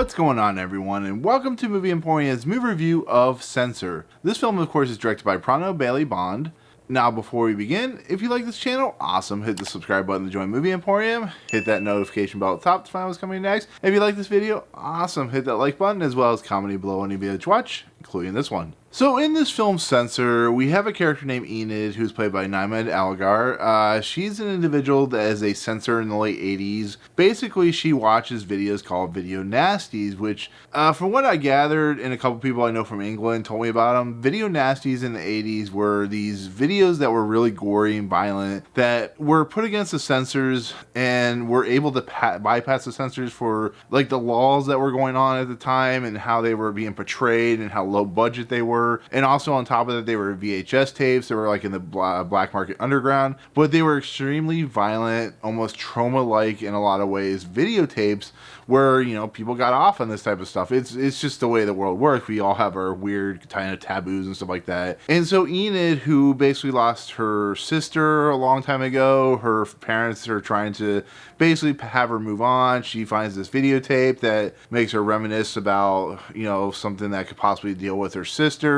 What's going on, everyone, and welcome to Movie Emporium's movie review of Censor. This film, of course, is directed by Prano Bond. Now, before we begin, if you like this channel, awesome, hit the subscribe button to join Movie Emporium, hit that notification bell at the top to find out what's coming next. If you like this video, awesome, hit that like button, as well as comment below any video to watch, including this one. So in this film, Censor, we have a character named Enid, who's played by Niamh Algar. She's an individual that is a censor in the late 80s. Basically, she watches videos called video nasties, which, from what I gathered, and a couple people I know from England told me about them, video nasties in the 80s were these videos that were really gory and violent that were put against the censors and were able to bypass the censors for like the laws that were going on at the time and how they were being portrayed and how low budget they were. And also on top of that, they were VHS tapes. They were like in the black market underground, but they were extremely violent, almost trauma-like in a lot of ways videotapes where, you know, people got off on this type of stuff. It's just the way the world works. We all have our weird kind of taboos and stuff like that. And so Enid, who basically lost her sister a long time ago, her parents are trying to basically have her move on. She finds this videotape that makes her reminisce about, you know, something that could possibly deal with her sister,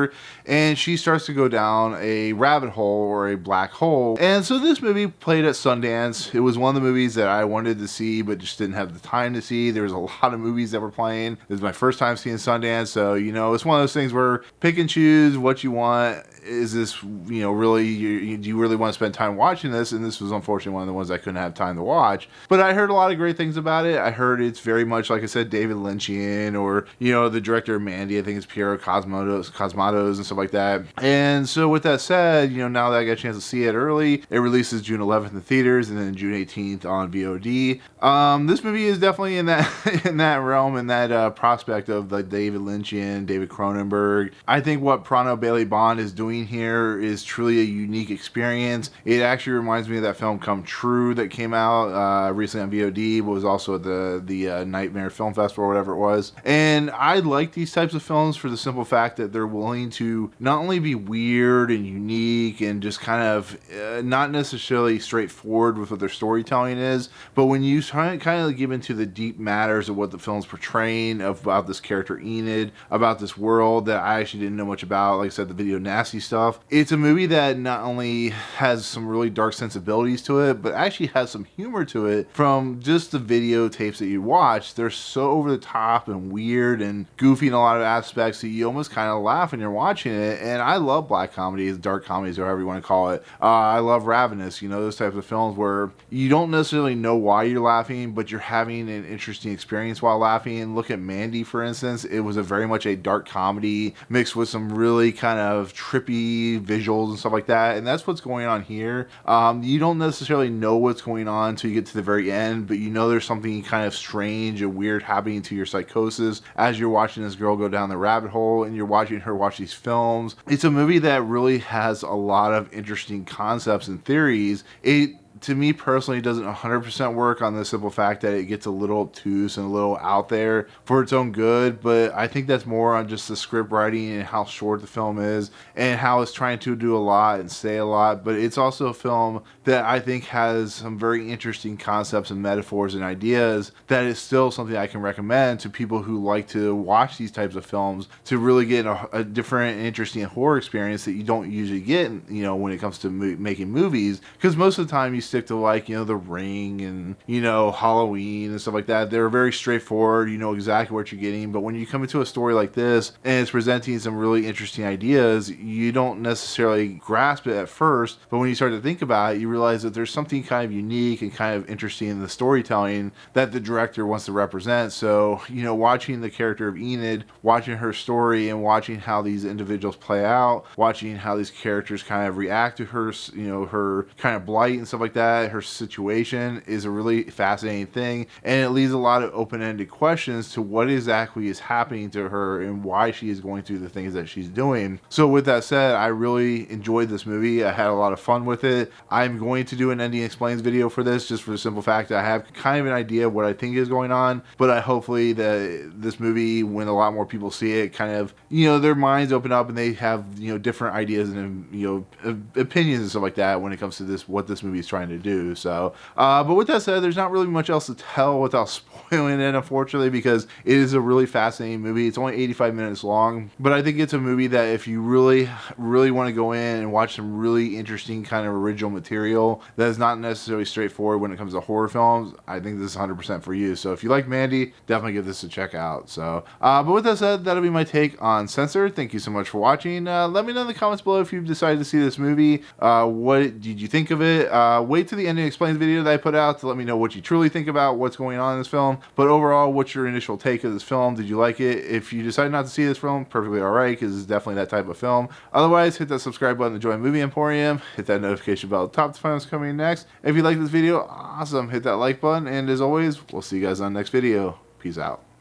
and she starts to go down a rabbit hole or a black hole. And so this movie played at Sundance. It was one of the movies that I wanted to see but just didn't have the time to see. There was a lot of movies that were playing. This is my first time seeing Sundance, so, you know, it's one of those things where pick and choose what you want. Is this, you know, really, do you really want to spend time watching this? And this was unfortunately one of the ones I couldn't have time to watch. But I heard a lot of great things about it. I heard it's very much, like I said, David Lynchian, or, you know, the director of Mandy, I think it's Piero Cosmatos and stuff like that. And so with that said, you know, now that I got a chance to see it early, it releases June 11th in theaters and then June 18th on VOD. This movie is definitely in that in that realm, in that prospect of the David Lynchian, David Cronenberg. I think what Prano Bond is doing here is truly a unique experience. It actually reminds me of that film Come True that came out recently on VOD, but was also at the Nightmare Film Festival or whatever it was. And I like these types of films for the simple fact that they're willing to not only be weird and unique and just kind of not necessarily straightforward with what their storytelling is, but when you kind of give into the deep matters of what the film's portraying about this character Enid, about this world that I actually didn't know much about, like I said, the video nasty stuff. It's a movie that not only has some really dark sensibilities to it, but actually has some humor to it from just the videotapes that you watch. They're so over the top and weird and goofy in a lot of aspects that you almost kind of laugh when you're watching it. And I love black comedies, dark comedies, or however you want to call it. I love Ravenous, you know, those types of films where you don't necessarily know why you're laughing, but you're having an interesting experience while laughing. Look at Mandy, for instance. It was very much a dark comedy mixed with some really kind of trippy visuals and stuff like that, and that's what's going on here. You don't necessarily know what's going on until you get to the very end, but you know there's something kind of strange and weird happening to your psychosis as you're watching this girl go down the rabbit hole and you're watching her watch these films. It's a movie that really has a lot of interesting concepts and theories. It, to me personally, doesn't 100% work on the simple fact that it gets a little obtuse and a little out there for its own good, but I think that's more on just the script writing and how short the film is and how it's trying to do a lot and say a lot. But it's also a film that I think has some very interesting concepts and metaphors and ideas that is still something I can recommend to people who like to watch these types of films to really get a different and interesting horror experience that you don't usually get, you know, when it comes to making movies, because most of the time you stick to, like, you know, The Ring and, you know, Halloween and stuff like that. They're very straightforward. You know exactly what you're getting. But when you come into a story like this and it's presenting some really interesting ideas, you don't necessarily grasp it at first. But when you start to think about it, you realize that there's something kind of unique and kind of interesting in the storytelling that the director wants to represent. So, you know, watching the character of Enid, watching her story and watching how these individuals play out, watching how these characters kind of react to her, you know, her kind of blight and stuff like that, her situation, is a really fascinating thing, and it leaves a lot of open-ended questions to what exactly is happening to her and why she is going through the things that she's doing. So with that said, I really enjoyed this movie. I had a lot of fun with it. I'm going to do an Ending Explains video for this, just for the simple fact that I have kind of an idea of what I think is going on, but I hopefully that this movie, when a lot more people see it, kind of, you know, their minds open up and they have, you know, different ideas and, you know, opinions and stuff like that when it comes to this, what this movie is trying trying to do. So, but with that said, there's not really much else to tell without spoiling it, unfortunately, because it is a really fascinating movie. It's only 85 minutes long, but I think it's a movie that if you really want to go in and watch some really interesting kind of original material that is not necessarily straightforward when it comes to horror films, I think this is 100% for you. So if you like Mandy, definitely give this a check out. So, but with that said, that'll be my take on Censor. Thank you so much for watching. Let me know in the comments below if you've decided to see this movie. What did you think of it? Wait till the ending explains video that I put out to let me know what you truly think about what's going on in this film. But overall, what's your initial take of this film? Did you like it? If you decide not to see this film, perfectly alright, because it's definitely that type of film. Otherwise, hit that subscribe button to join Movie Emporium. Hit that notification bell at the top to find what's coming next. If you like this video, awesome. Hit that like button. And as always, we'll see you guys on the next video. Peace out.